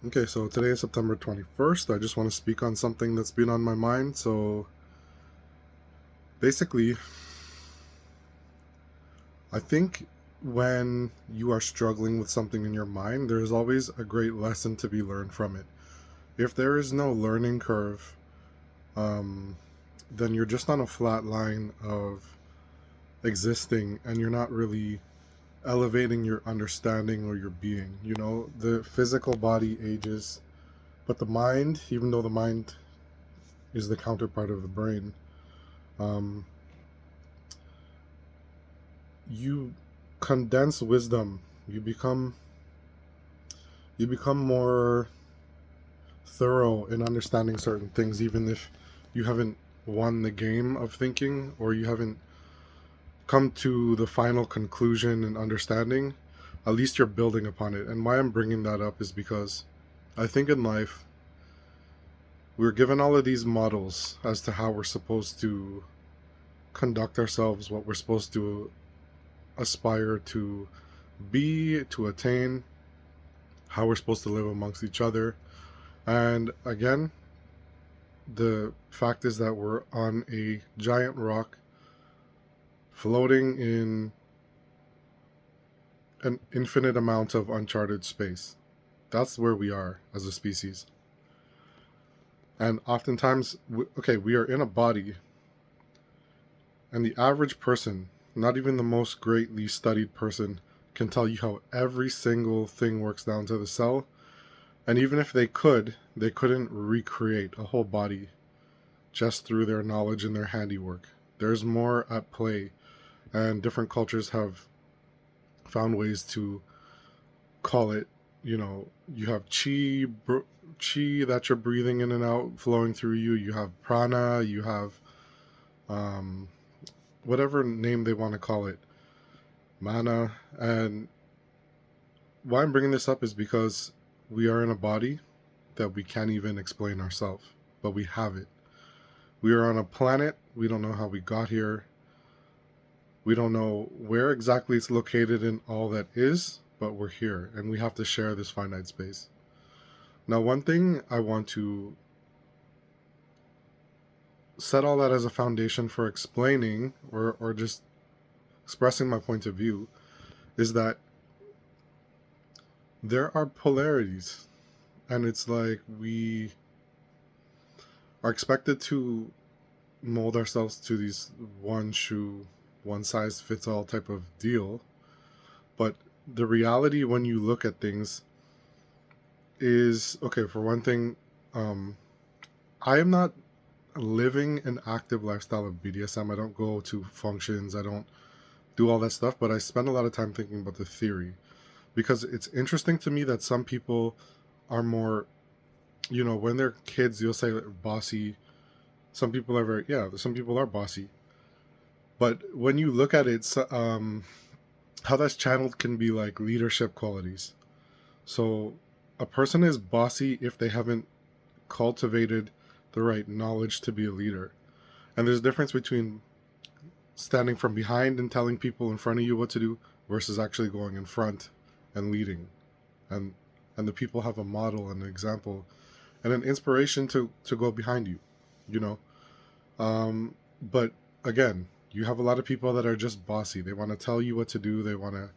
Okay, so today is September 21st. I just want to speak on something that's been on my mind. So basically, I think when you are struggling with something in your mind, there's always a great lesson to be learned from it. If there is no learning curve, um, then you're just on a flat line of existing and you're not really elevating your understanding or your being. The physical body ages, but the mind, even though the mind is the counterpart of the brain, um, you condense wisdom. You become more thorough in understanding certain things, even if you haven't won the game of thinking or you haven't come to the final conclusion and understanding. At least you're building upon it. And why I'm bringing that up is because I think in life we're given all of these models as to how we're supposed to conduct ourselves, what we're supposed to aspire to be, to attain, how we're supposed to live amongst each other. And again, the fact is that we're on a giant rock floating in an infinite amount of uncharted space. That's where we are as a species. And oftentimes, we are in a body, and the average person, not even the most greatly studied person, can tell you how every single thing works down to the cell. And even if they couldn't recreate a whole body just through their knowledge and their handiwork. There's more at play, and different cultures have found ways to call it. You have chi that you're breathing in and out, flowing through you. You have prana. You have um, whatever name they want to call it, mana. And why I'm bringing this up is because we are in a body that we can't even explain ourselves, but we have it. We are on a planet. We don't know how we got here. We don't know where exactly it's located in all that is, but we're here and we have to share this finite space. Now, one thing I want to set all that as a foundation for explaining or just expressing my point of view is that there are polarities, and it's like we are expected to mold ourselves to these one shoe, one size fits all type of deal. But the reality when you look at things is, okay, for one thing, um, I am not living an active lifestyle of BDSM. I don't go to functions. I don't do all that stuff, but I spend a lot of time thinking about the theory because it's interesting to me that some people are more, when they're kids, you'll say bossy. Some people are some people are bossy. But when you look at it, how that's channeled can be like leadership qualities. So a person is bossy if they haven't cultivated the right knowledge to be a leader. And there's a difference between standing from behind and telling people in front of you what to do versus actually going in front and leading. And and the people have a model and an example and an inspiration to go behind you, you know. But again, you have a lot of people that are just bossy. They want to tell you what to do. They want to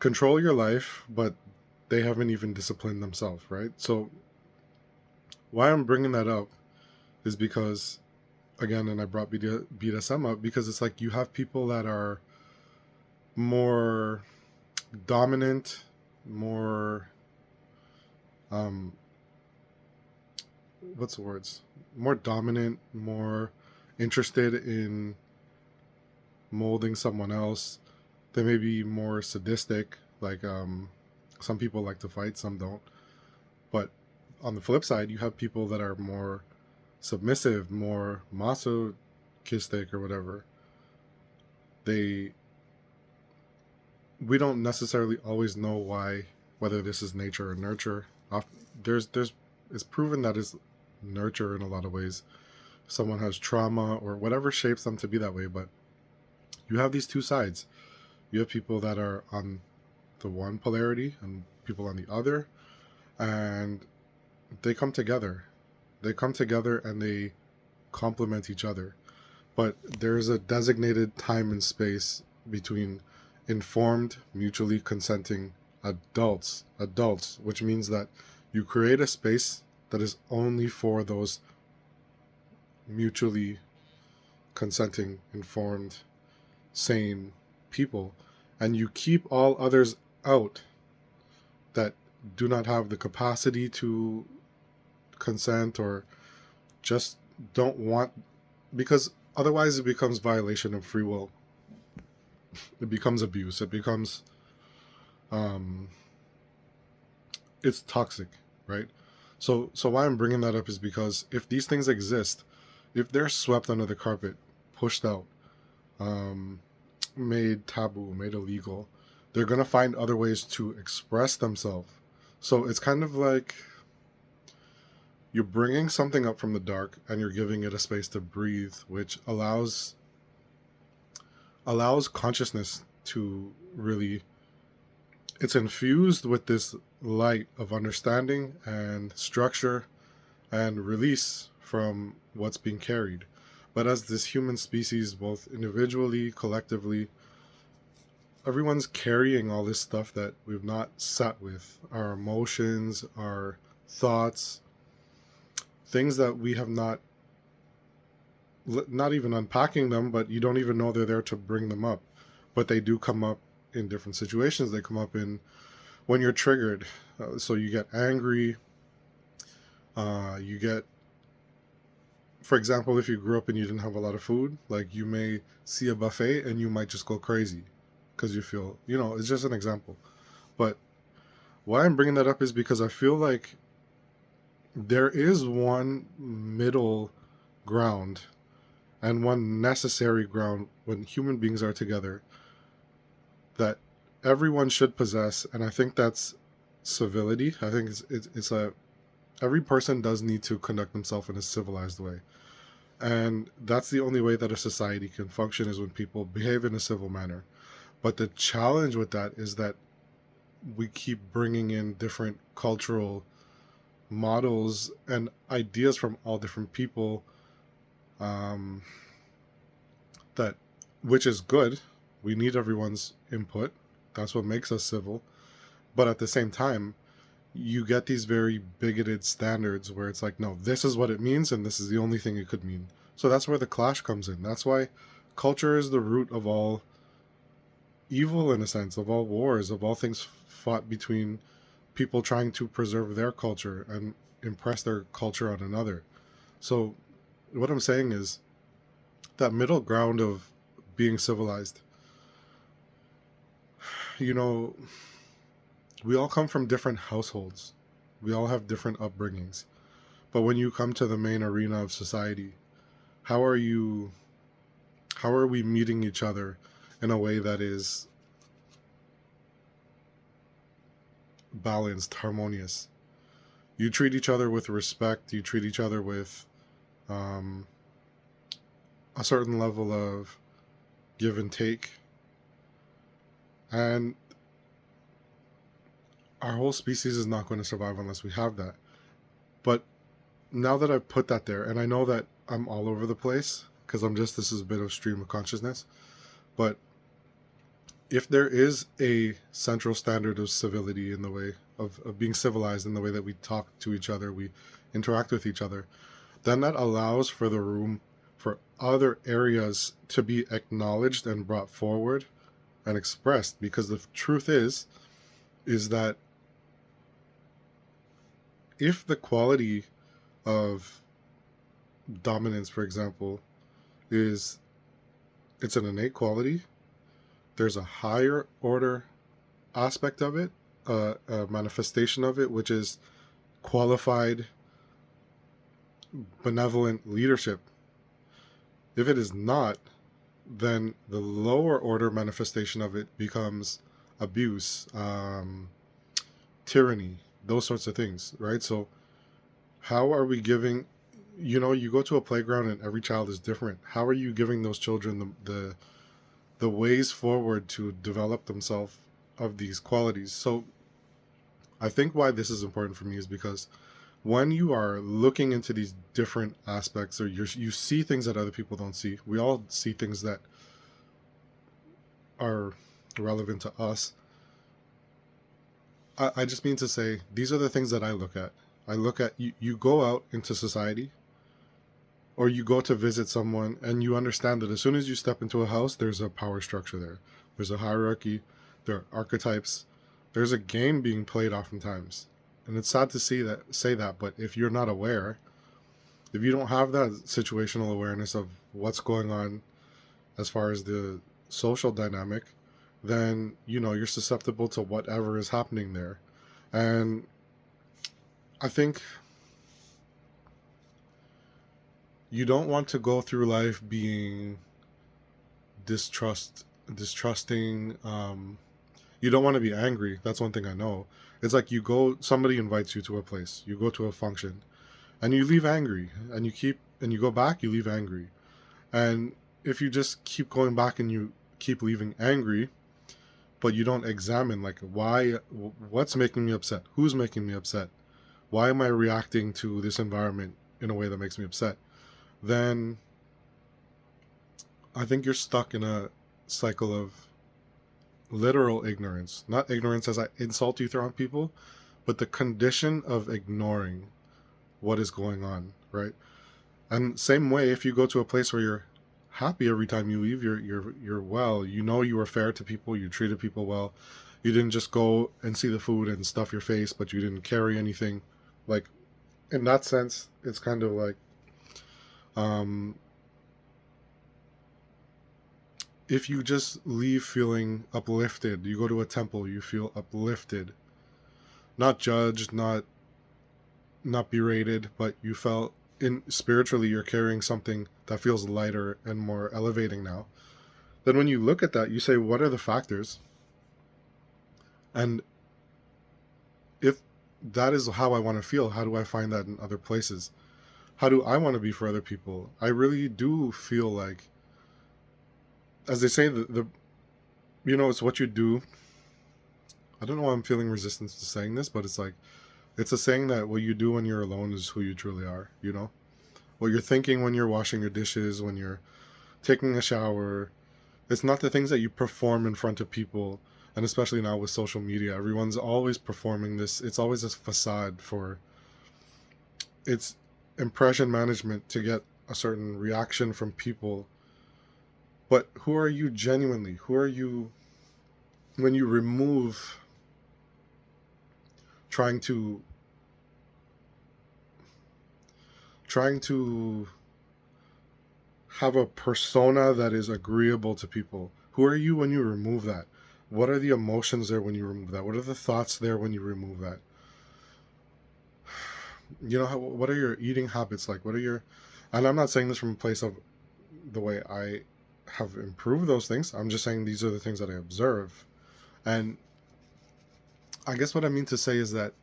control your life, but they haven't even disciplined themselves, right? So why I'm bringing that up is because, again, and I brought BDSM up because it's like you have people that are more dominant, more um, what's the words? More dominant, more interested in molding someone else. They may be more sadistic. Like some people like to fight, some don't. But on the flip side, you have people that are more submissive, more masochistic or whatever. They We don't necessarily always know why, whether this is nature or nurture. There's it's proven that it's nurture in a lot of ways. Someone has trauma or whatever shapes them to be that way, but you have these two sides. You have people that are on the one polarity and people on the other, and they come together. They come together and they complement each other. But there's a designated time and space between informed, mutually consenting adults, which means that you create a space that is only for those mutually consenting, informed, sane people, and you keep all others out that do not have the capacity to consent or just don't want, because otherwise it becomes violation of free will. It becomes abuse. It becomes um it's toxic, right? So why I'm bringing that up is because if these things exist, if they're swept under the carpet, pushed out, um made taboo, made illegal, they're going to find other ways to express themselves. So it's kind of like you're bringing something up from the dark and you're giving it a space to breathe, which allows consciousness to really, it's infused with this light of understanding and structure and release from what's being carried. But as this human species, both individually, collectively, everyone's carrying all this stuff that we've not sat with, our emotions, our thoughts, things that we have not even unpacking them, but you don't even know they're there to bring them up. But they do come up in different situations. They come up in when you're triggered. So you get angry. You get, for example, if you grew up and you didn't have a lot of food, like you may see a buffet and you might just go crazy because you feel, it's just an example. But why I'm bringing that up is because I feel like there is one middle ground and one necessary ground when human beings are together that everyone should possess, and I think that's civility. I think it's every person does need to conduct themselves in a civilized way, and that's the only way that a society can function, is when people behave in a civil manner. But the challenge with that is that we keep bringing in different cultural models and ideas from all different people, that which is good. We need everyone's input. That's what makes us civil. But at the same time, you get these very bigoted standards where it's like, no, this is what it means and this is the only thing it could mean. So that's where the clash comes in. That's why culture is the root of all evil, in a sense, of all wars, of all things fought between people trying to preserve their culture and impress their culture on another. So what I'm saying is that middle ground of being civilized, we all come from different households. We all have different upbringings. But when you come to the main arena of society, how are we meeting each other in a way that is balanced, harmonious? You treat each other with respect. You treat each other with a certain level of give and take. And our whole species is not going to survive unless we have that. But now that I've put that there, and I know that I'm all over the place because this is a bit of stream of consciousness, but if there is a central standard of civility in the way of being civilized, in the way that we talk to each other, we interact with each other, then that allows for the room for other areas to be acknowledged and brought forward and expressed. Because the truth is that if the quality of dominance, for example, it's an innate quality, there's a higher order aspect of it, a manifestation of it, which is qualified, benevolent leadership. If it is not, then the lower order manifestation of it becomes abuse, tyranny, those sorts of things, right? So how are we giving, you go to a playground and every child is different. How are you giving those children the ways forward to develop themselves of these qualities? So I think why this is important for me is because when you are looking into these different aspects, or you see things that other people don't see, we all see things that are relevant to us. I just mean to say, these are the things that I look at. I look at you go out into society, or you go to visit someone, and you understand that as soon as you step into a house, there's a power structure there. There's a hierarchy, there are archetypes, there's a game being played oftentimes. And it's sad to say that, but if you're not aware, if you don't have that situational awareness of what's going on as far as the social dynamic, then you're susceptible to whatever is happening there. And I think you don't want to go through life being distrusting. You don't want to be angry. That's one thing I know. It's like somebody invites you to a place, you go to a function, and you leave angry, and you go back, you leave angry. And if you just keep going back and you keep leaving angry, but you don't examine, like, what's making me upset, who's making me upset, why am I reacting to this environment in a way that makes me upset, then I think you're stuck in a cycle of literal ignorance. Not ignorance as I insult you around people, but the condition of ignoring what is going on, right? And same way, if you go to a place where you're happy every time you leave, you're well, you were fair to people, you treated people well, you didn't just go and see the food and stuff your face, but you didn't carry anything. Like, in that sense, it's kind of like, if you just leave feeling uplifted, you go to a temple, you feel uplifted, not judged, not berated, but you felt spiritually you're carrying something that feels lighter and more elevating now. Then when you look at that, you say, what are the factors? And if that is how I want to feel, how do I find that in other places? How do I want to be for other people? I really do feel like, as they say, it's what you do. I don't know why I'm feeling resistance to saying this, but it's like, it's a saying that what you do when you're alone is who you truly are, What you're thinking when you're washing your dishes, when you're taking a shower. It's not the things that you perform in front of people. And especially now with social media, everyone's always performing this. It's always this facade for it's impression management to get a certain reaction from people. But who are you genuinely? Who are you when you remove trying to have a persona that is agreeable to people? Who are you when you remove that? What are the emotions there when you remove that? What are the thoughts there when you remove that? What are your eating habits like? And I'm not saying this from a place of the way I have improved those things. I'm just saying these are the things that I observe. And I guess what I mean to say is that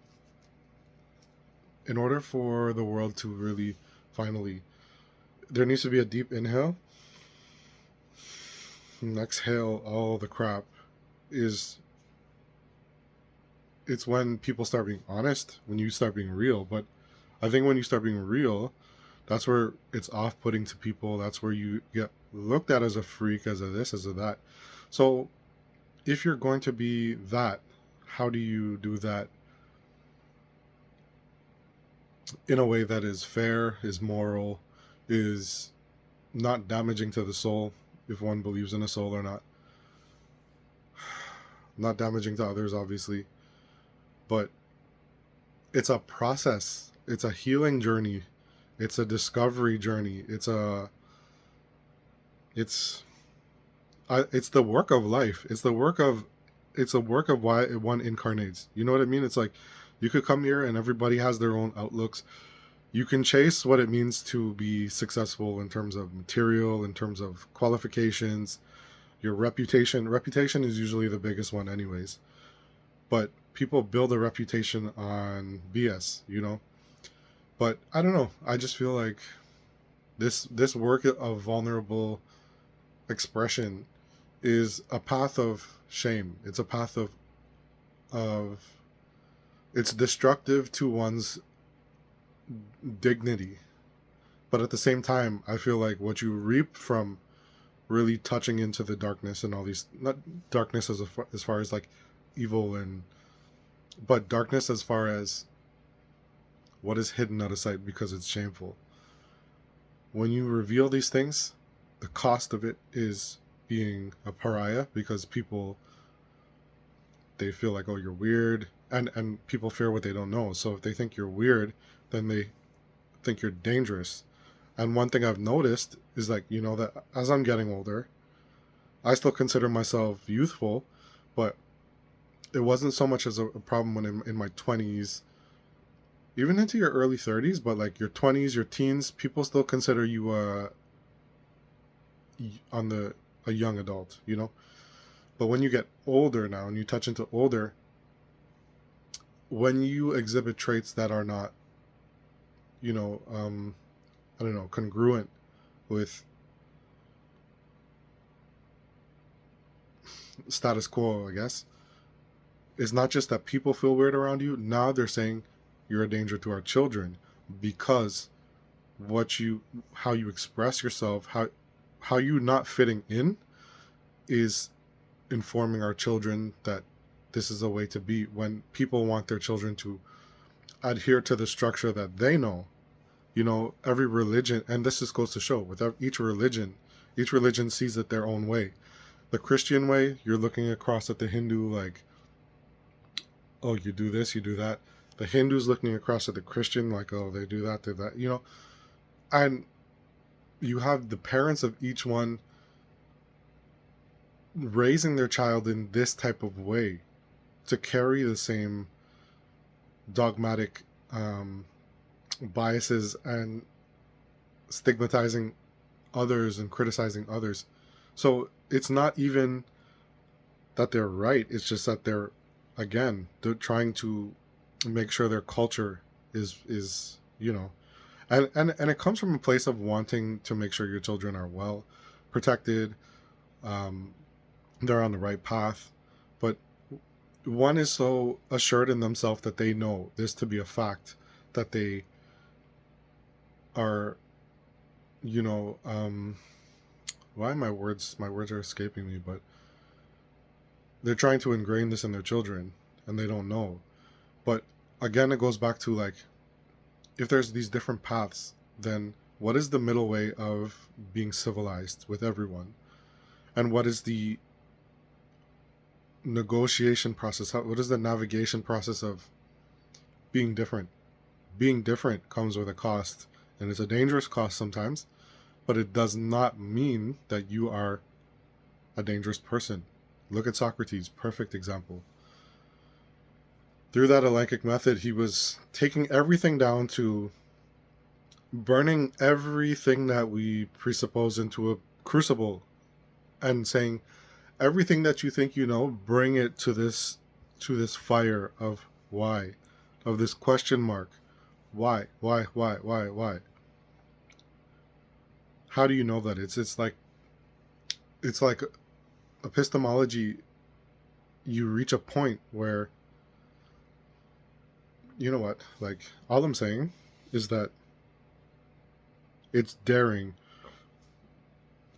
in order for the world to really finally, there needs to be a deep inhale and exhale all the crap. It's when people start being honest, when you start being real. But I think when you start being real, that's where it's off-putting to people. That's where you get looked at as a freak, as a this, as a that. So if you're going to be that, how do you do that in a way that is fair, is moral, is not damaging to the soul, if one believes in a soul or not? Not damaging to others, obviously. But it's a process. It's a healing journey. It's a discovery journey. It's the work of life. It's the work of why one incarnates. You know what I mean? It's like you could come here and everybody has their own outlooks. You can chase what it means to be successful in terms of material, in terms of qualifications, your reputation. Reputation is usually the biggest one anyways. But people build a reputation on BS, But I don't know. I just feel like this work of vulnerable expression is a path of shame. It's a path of It's destructive to one's dignity. But at the same time, I feel like what you reap from really touching into the darkness and all these, not darkness as far as like evil and, but darkness as far as what is hidden out of sight because it's shameful. When you reveal these things, the cost of it is being a pariah, because people, they feel like, oh, you're weird, and people fear what they don't know. So if they think you're weird, then they think you're dangerous. And one thing I've noticed is, like, that as I'm getting older, I still consider myself youthful, but it wasn't so much as a problem when in my 20s, even into your early 30s, but like your 20s, your teens, people still consider you on the a young adult. But when you get older now and you touch into older, when you exhibit traits that are not, I don't know, congruent with status quo, I guess, it's not just that people feel weird around you. Now they're saying you're a danger to our children, because how you express yourself, how you not fitting in is informing our children that this is a way to be, when people want their children to adhere to the structure that they know. Every religion, and this just goes to show, with each religion sees it their own way. The Christian way, you're looking across at the Hindu like, oh, you do this, you do that. The Hindu's looking across at the Christian like, oh, they do that, and you have the parents of each one raising their child in this type of way to carry the same dogmatic biases and stigmatizing others and criticizing others. So it's not even that they're right, it's just that they're trying to make sure their culture is and it comes from a place of wanting to make sure your children are well protected, um, they're on the right path. But one is so assured in themselves that they know this to be a fact, that they are, why my words are escaping me, but they're trying to ingrain this in their children and they don't know. But again, it goes back to, like, if there's these different paths, then what is the middle way of being civilized with everyone? And what is the negotiation process? What is the navigation process of being different? Being different comes with a cost, and it's a dangerous cost sometimes, but it does not mean that you are a dangerous person. Look at Socrates, perfect example. Through that Elenchic method, he was taking everything down to burning everything that we presuppose into a crucible and saying, everything that you think bring it to this fire of why, of this question mark. Why? How do you know that? It's like epistemology. You reach a point where, you know what, like, all I'm saying is that it's daring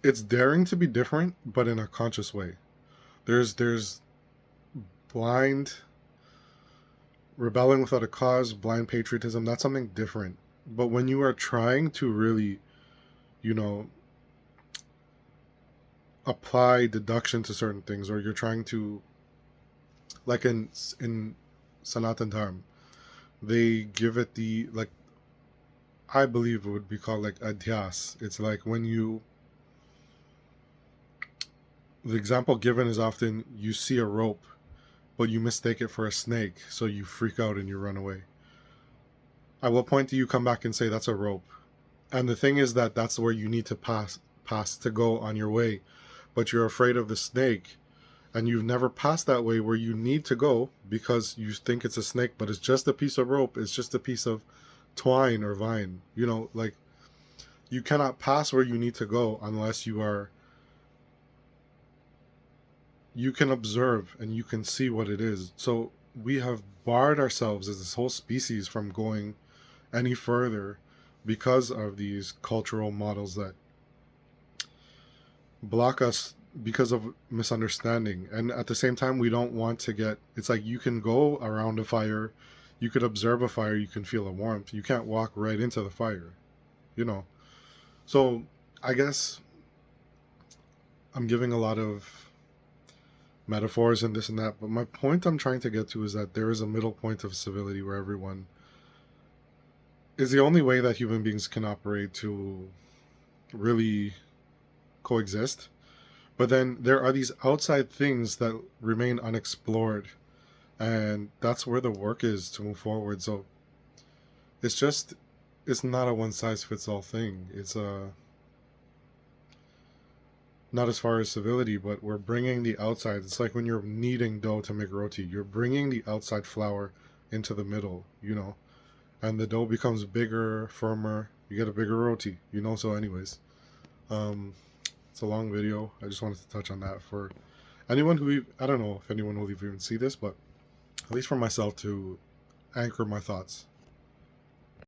to be different, but in a conscious way. There's blind rebelling without a cause, blind patriotism. That's something different. But when you are trying to really, apply deduction to certain things, or you're trying to, like in Sanatan Dharma, they give it the, like, I believe it would be called like adhyas. It's like when the example given is often you see a rope, but you mistake it for a snake, so you freak out and you run away. At what point do you come back and say that's a rope? And the thing is that that's where you need to pass to go on your way, but you're afraid of the snake, and you've never passed that way where you need to go because you think it's a snake, but it's just a piece of rope, it's just a piece of twine or vine. Like, you cannot pass where you need to go unless you can observe and you can see what it is. So we have barred ourselves as this whole species from going any further because of these cultural models that block us because of misunderstanding. And at the same time, we don't want to get, it's like you can go around a fire, you could observe a fire, you can feel a warmth, you can't walk right into the fire, you know. So I guess I'm giving a lot of metaphors and this and that, but my point I'm trying to get to is that there is a middle point of civility where everyone is the only way that human beings can operate to really coexist. But then there are these outside things that remain unexplored, and that's where the work is to move forward. So it's just, it's not a one size fits all thing. It's a, not as far as civility, but we're bringing the outside. It's like when you're kneading dough to make roti, you're bringing the outside flour into the middle, you know, and the dough becomes bigger, firmer. You get a bigger roti, you know. So, anyways, um, it's a long video. I just wanted to touch on that for anyone who, I don't know if anyone will even see this, but at least for myself to anchor my thoughts.